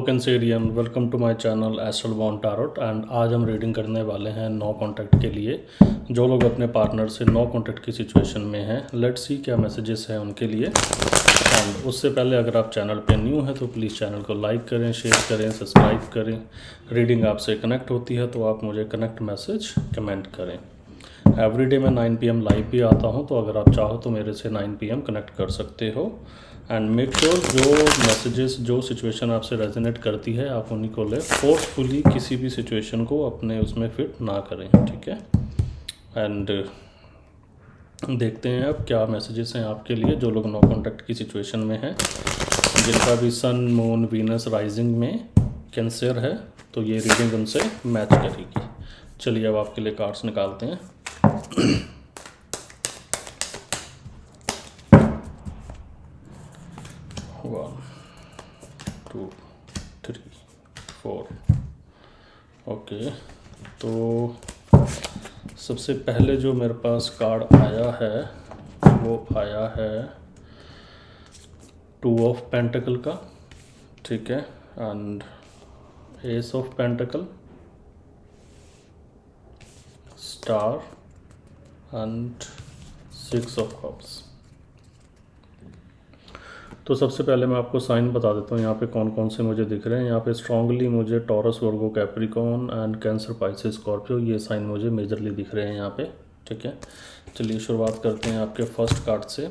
Cancerian, welcome to my channel astral born tarot. And आज हम reading करने वाले हैं नो कॉन्टैक्ट के लिए, जो लोग अपने पार्टनर से नो कॉन्टैक्ट की सिचुएशन में हैं। लेट्स सी क्या मैसेजेस हैं उनके लिए। एंड उससे पहले अगर आप चैनल पे न्यू हैं तो प्लीज़ चैनल को लाइक करें, शेयर करें, सब्सक्राइब करें। रीडिंग आपसे कनेक्ट होती है तो आप मुझे कनेक्ट मैसेज कमेंट करें। एवरीडे मैं 9 PM लाइव भी आता हूँ, तो अगर आप चाहो तो मेरे से 9 PM कनेक्ट कर सकते हो। एंड मेक श्योर जो मैसेजेस, जो सिचुएशन आपसे रेजोनेट करती है आप उन्हीं को लें। फोर्सफुली किसी भी सिचुएशन को अपने उसमें फिट ना करें, ठीक है। एंड देखते हैं अब क्या मैसेजेस हैं आपके लिए, जो लोग नो कॉन्टैक्ट की सिचुएशन में हैं, जिनका भी सन, मून, वीनस राइजिंग में कैंसर है, तो ये रीडिंग उनसे मैच करेगी। चलिए अब आपके लिए कार्ड्स निकालते हैं। 1 2 3 4। ओके, तो सबसे पहले जो मेरे पास कार्ड आया है वो आया है 2 ऑफ पेंटिकल का, ठीक है। And S of pentacle, star and 6 of cups. तो सबसे पहले मैं आपको साइन बता देता हूँ यहाँ पे कौन कौन से मुझे दिख रहे हैं। यहाँ पे स्ट्रांगली मुझे taurus, Virgo, Capricorn and cancer, Pisces, Scorpio, ये साइन मुझे मेजरली दिख रहे हैं यहाँ पे, ठीक है। चलिए शुरुआत करते हैं आपके फर्स्ट कार्ड से,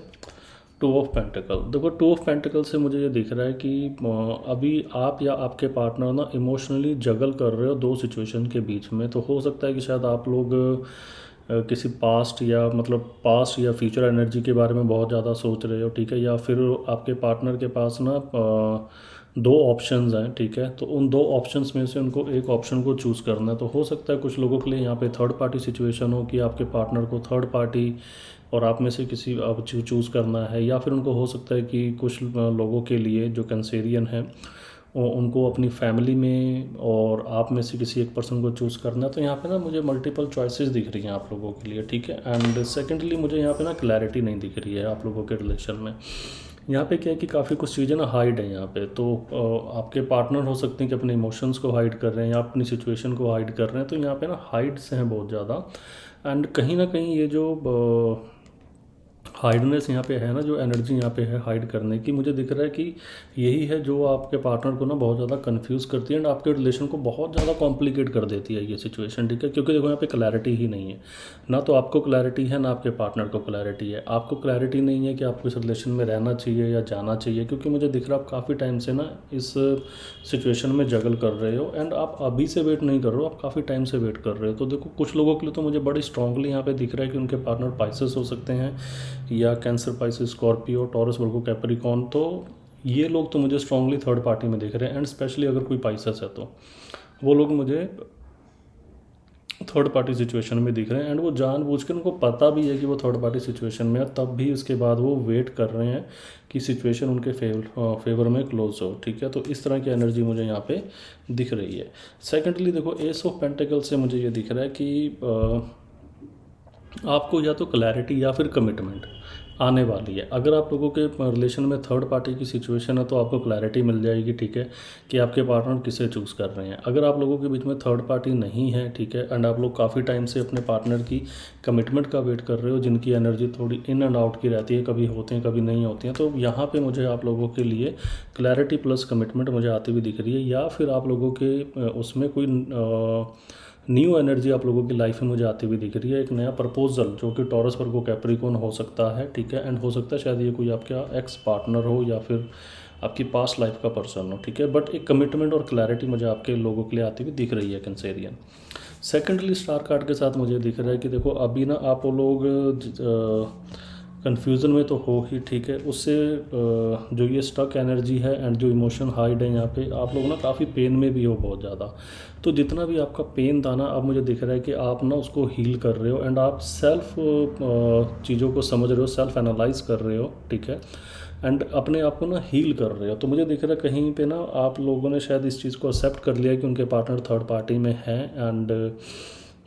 2 ऑफ पेंटिकल। देखो 2 ऑफ पेंटिकल से मुझे ये दिख रहा है कि अभी आप या आपके पार्टनर ना इमोशनली जगल कर रहे हो दो सिचुएशन के बीच में। तो हो सकता है कि शायद आप लोग किसी पास्ट या फ्यूचर एनर्जी के बारे में बहुत ज़्यादा सोच रहे हो, ठीक है। या फिर आपके पार्टनर के पास ना दो ऑप्शंस हैं, ठीक है। तो उन दो ऑप्शंस में से उनको एक ऑप्शन को चूज़ करना है। तो हो सकता है कुछ लोगों के लिए यहाँ पे थर्ड पार्टी सिचुएशन हो कि आपके पार्टनर को थर्ड पार्टी और आप में से किसी आप चूज़ करना है। या फिर उनको हो सकता है कि कुछ लोगों के लिए जो कैंसेरियन है उनको अपनी फैमिली में और आप में से किसी एक पर्सन को चूज़ करना है। तो यहाँ पे ना मुझे मल्टीपल चॉइसेस दिख रही हैं आप लोगों के लिए, ठीक है। एंड सेकेंडली मुझे यहाँ पे ना क्लैरिटी नहीं दिख रही है आप लोगों के रिलेशन में। यहाँ पे क्या है कि काफ़ी कुछ चीज़ें ना हाइड है यहाँ पे। तो आपके पार्टनर हो सकते हैं कि अपने इमोशंस को हाइड कर रहे हैं या अपनी सिचुएशन को हाइड कर रहे हैं। तो यहाँ पे ना हाइड्स हैं बहुत ज़्यादा। एंड कहीं ना कहीं ये जो हाइडनेस यहाँ पे है ना, जो एनर्जी यहाँ पे है हाइड करने की, मुझे दिख रहा है कि यही है जो आपके पार्टनर को ना बहुत ज़्यादा कंफ्यूज करती है एंड आपके रिलेशन को बहुत ज़्यादा कॉम्प्लिकेट कर देती है ये सिचुएशन, ठीक है। क्योंकि देखो यहाँ पे क्लैरिटी ही नहीं है, ना तो आपको क्लैरिटी है ना आपके पार्टनर को क्लैरिटी है। आपको क्लैरिटी नहीं है कि आपको इस रिलेशन में रहना चाहिए या जाना चाहिए, क्योंकि मुझे दिख रहा है आप काफ़ी टाइम से ना इस सिचुएशन में जगल कर रहे हो। एंड आप अभी से वेट नहीं कर रहे हो, आप काफ़ी टाइम से वेट कर रहे हो। तो देखो कुछ लोगों के लिए तो मुझे बड़ी स्ट्रांगली यहाँ पे दिख रहा है कि उनके पार्टनर पाइसेस हो सकते हैं या कैंसर, पाइसेस, स्कॉर्पियो, टॉरस, वर्गो, कैप्रिकॉर्न। तो ये लोग तो मुझे स्ट्रांगली थर्ड पार्टी में दिख रहे हैं। एंड स्पेशली अगर कोई पाइसेस है तो वो लोग मुझे थर्ड पार्टी सिचुएशन में दिख रहे हैं। एंड वो जानबूझ के, उनको पता भी है कि वो थर्ड पार्टी सिचुएशन में है, तब भी उसके बाद वो वेट कर रहे हैं कि सिचुएशन उनके फेवर में क्लोज हो, ठीक है। तो इस तरह की एनर्जी मुझे यहाँ पे दिख रही है। सेकेंडली देखो एस ऑफ पेंटिकल से मुझे ये दिख रहा है कि आपको या तो क्लैरिटी या फिर कमिटमेंट आने वाली है। अगर आप लोगों के रिलेशन में थर्ड पार्टी की सिचुएशन है तो आपको क्लैरिटी मिल जाएगी, ठीक है, कि आपके पार्टनर किसे चूज़ कर रहे हैं। अगर आप लोगों के बीच में थर्ड पार्टी नहीं है, ठीक है, एंड आप लोग काफ़ी टाइम से अपने पार्टनर की कमिटमेंट का वेट कर रहे हो, जिनकी एनर्जी थोड़ी इन एंड आउट की रहती है, कभी होते हैं कभी नहीं होती हैं, तो यहाँ पर मुझे आप लोगों के लिए क्लैरिटी प्लस कमिटमेंट मुझे आती हुई दिख रही है। या फिर आप लोगों के उसमें कोई न्यू एनर्जी आप लोगों की लाइफ में मुझे आती हुई दिख रही है। एक नया प्रपोजल जो कि टॉरस, वर्गो, कैप्रिकॉर्न हो सकता है, ठीक है। एंड हो सकता है शायद ये कोई आपका एक्स पार्टनर हो या फिर आपकी पास्ट लाइफ का पर्सन हो, ठीक है। बट एक कमिटमेंट और क्लैरिटी मुझे आपके लोगों के लिए आती हुई दिख रही है कैंसेरियन। सेकेंडली स्टार कार्ड के साथ मुझे दिख रहा है कि देखो अभी ना आप लोग कन्फ्यूज़न में तो हो ही, ठीक है। उससे जो ये स्टक एनर्जी है एंड जो इमोशन हाइड है यहाँ पे, आप लोग ना काफ़ी पेन में भी हो बहुत ज़्यादा। तो जितना भी आपका पेन था ना, अब मुझे दिख रहा है कि आप ना उसको हील कर रहे हो एंड आप सेल्फ चीज़ों को समझ रहे हो, सेल्फ एनालाइज कर रहे हो, ठीक है। एंड अपने आप को ना हील कर रहे हो। तो मुझे दिख रहा है कहीं पे ना आप लोगों ने शायद इस चीज़ को एक्सेप्ट कर लिया कि उनके पार्टनर थर्ड पार्टी में है। एंड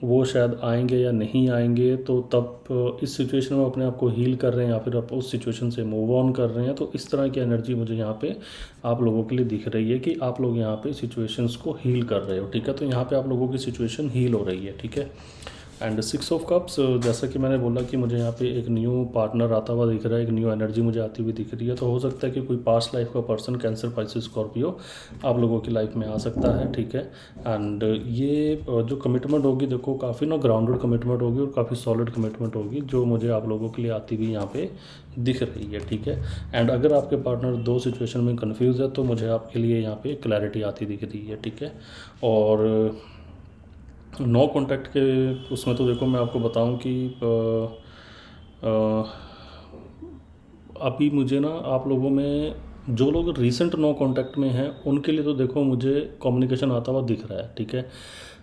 वो शायद आएंगे या नहीं आएंगे, तो तब इस सिचुएशन में अपने आप को हील कर रहे हैं या फिर आप उस सिचुएशन से मूव ऑन कर रहे हैं। तो इस तरह की एनर्जी मुझे यहाँ पे आप लोगों के लिए दिख रही है कि आप लोग यहाँ पे सिचुएशंस को हील कर रहे हो, ठीक है। तो यहाँ पे आप लोगों की सिचुएशन हील हो रही है, ठीक है। एंड 6 ऑफ कप्स, जैसा कि मैंने बोला कि मुझे यहाँ पे एक न्यू पार्टनर आता हुआ दिख रहा है, एक न्यू एनर्जी मुझे आती हुई दिख रही है। तो हो सकता है कि कोई पास्ट लाइफ का पर्सन, कैंसर, पाइसेस, स्कॉर्पियो आप लोगों की लाइफ में आ सकता है, ठीक है। एंड ये जो कमिटमेंट होगी, देखो काफ़ी ना ग्राउंडेड कमिटमेंट होगी और काफ़ी सॉलिड कमिटमेंट होगी, जो मुझे आप लोगों के लिए आती हुई यहाँ पे दिख रही है, ठीक है। एंड अगर आपके पार्टनर दो सिचुएशन में कन्फ्यूज़ है, तो मुझे आपके लिए यहाँ पे क्लैरिटी आती दिख रही है, ठीक है। और नो कॉन्टैक्ट के उसमें तो देखो मैं आपको बताऊं कि अभी मुझे ना आप लोगों में जो लोग रीसेंट नो कॉन्टैक्ट में हैं उनके लिए तो देखो मुझे कम्युनिकेशन आता हुआ दिख रहा है, ठीक है।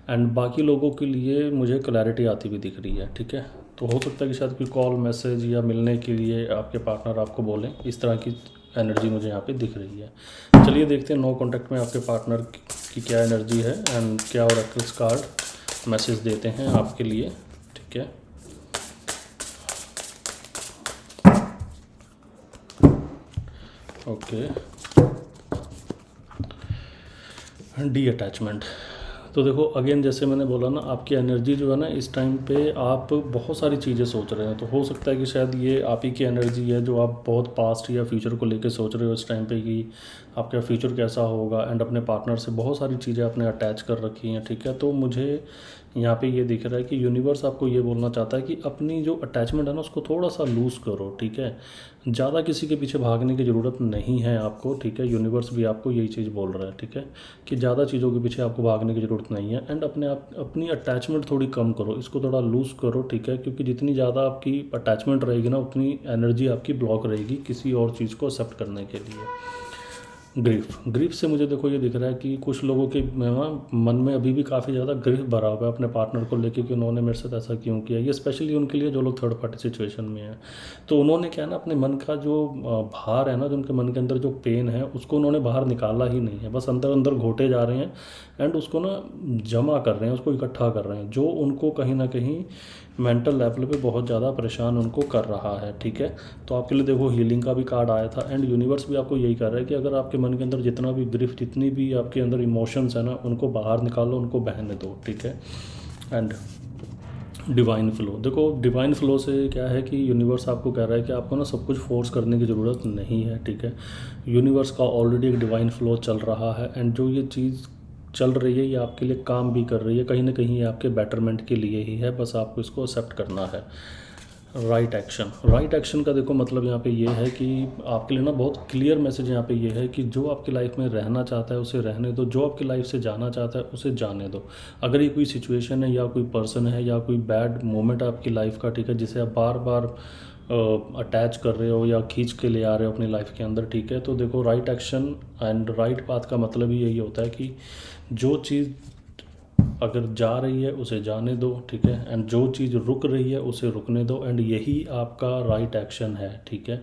एंड बाकी लोगों के लिए मुझे क्लैरिटी आती हुई दिख रही है, ठीक है। तो हो सकता है कि शायद कोई कॉल, मैसेज या मिलने के लिए आपके पार्टनर आपको बोलें, इस तरह की एनर्जी मुझे यहाँ पे दिख रही है। चलिए देखते हैं नो कॉन्टैक्ट में आपके पार्टनर की क्या एनर्जी है एंड क्या ओरेकल्स कार्ड मैसेज देते हैं आपके लिए, ठीक है। Okay, D attachment. तो देखो अगेन जैसे मैंने बोला ना, आपकी एनर्जी जो है ना इस टाइम पे आप बहुत सारी चीज़ें सोच रहे हैं। तो हो सकता है कि शायद ये आप ही की एनर्जी है जो आप बहुत पास्ट या फ्यूचर को लेके सोच रहे हो इस टाइम पे कि आपका फ्यूचर कैसा होगा। एंड अपने पार्टनर से बहुत सारी चीज़ें आपने अटैच कर रखी हैं, ठीक है। तो मुझे यहाँ पे ये दिख रहा है कि यूनिवर्स आपको ये बोलना चाहता है कि अपनी जो अटैचमेंट है ना उसको थोड़ा सा लूज़ करो, ठीक है। ज़्यादा किसी के पीछे भागने की ज़रूरत नहीं है आपको, ठीक है। यूनिवर्स भी आपको यही चीज़ बोल रहा है, ठीक है, कि ज़्यादा चीज़ों के पीछे आपको भागने की ज़रूरत नहीं है। एंड अपनी अटैचमेंट थोड़ी कम करो, इसको थोड़ा लूज़ करो, ठीक है। क्योंकि जितनी ज़्यादा आपकी अटैचमेंट रहेगी ना उतनी एनर्जी आपकी ब्लॉक रहेगी किसी और चीज़ को एक्सेप्ट करने के लिए। ग्रीफ से मुझे देखो ये दिख रहा है कि कुछ लोगों के मन में अभी भी काफ़ी ज़्यादा ग्रीफ भरा हुआ है अपने पार्टनर को लेके कि उन्होंने मेरे साथ ऐसा क्यों किया। ये स्पेशली उनके लिए जो लोग थर्ड पार्टी सिचुएशन में हैं। तो उन्होंने क्या ना अपने मन का जो भार है ना, जो उनके मन के अंदर जो पेन है उसको उन्होंने बाहर निकाला ही नहीं है, बस अंदर अंदर घोटे जा रहे हैं एंड उसको ना जमा कर रहे हैं, उसको इकट्ठा कर रहे हैं, जो उनको कहीं ना कहीं मेंटल लेवल पे बहुत ज़्यादा परेशान उनको कर रहा है, ठीक है। तो आपके लिए देखो हीलिंग का भी कार्ड आया था एंड यूनिवर्स भी आपको यही कर रहा है कि अगर आपके मन के अंदर जितना भी ग्रिफ, जितनी भी आपके अंदर इमोशंस है ना उनको बाहर निकालो, उनको बहने दो, ठीक है। एंड डिवाइन फ्लो, देखो डिवाइन फ्लो से क्या है कि यूनिवर्स आपको कह रहा है कि आपको ना सब कुछ फोर्स करने की ज़रूरत नहीं है, ठीक है। यूनिवर्स का ऑलरेडी एक डिवाइन फ्लो चल रहा है एंड जो ये चीज़ चल रही है ये आपके लिए काम भी कर रही है, कहीं ना कहीं ये आपके बेटरमेंट के लिए ही है, बस आपको इसको एक्सेप्ट करना है। राइट एक्शन का देखो मतलब यहाँ पे ये है कि आपके लिए ना बहुत क्लियर मैसेज यहाँ पे ये है कि जो आपकी लाइफ में रहना चाहता है उसे रहने दो, जो आपकी लाइफ से जाना चाहता है उसे जाने दो। अगर ये कोई सिचुएशन है या कोई पर्सन है या कोई बैड मोमेंट है आपकी लाइफ का, ठीक है, जिसे आप बार बार अटैच कर रहे हो या खींच के ले आ रहे हो अपनी लाइफ के अंदर, ठीक है, तो देखो right action and right path का मतलब ही यही होता है कि जो चीज़ अगर जा रही है उसे जाने दो, ठीक है, एंड जो चीज़ रुक रही है उसे रुकने दो। एंड यही आपका राइट एक्शन है, ठीक है।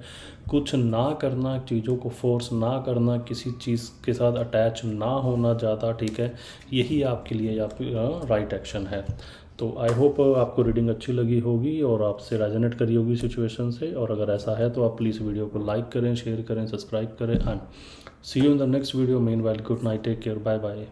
कुछ ना करना, चीज़ों को फोर्स ना करना, किसी चीज़ के साथ अटैच ना होना ज़्यादा, ठीक है, यही आपके लिए राइट एक्शन है। तो आई होप आपको रीडिंग अच्छी लगी होगी और आपसे रेजोनेट करी होगी सिचुएशन से। और अगर ऐसा है तो आप प्लीज़ वीडियो को लाइक करें, शेयर करें, सब्सक्राइब करें and see you in the next video. Meanwhile good night, take care, bye bye.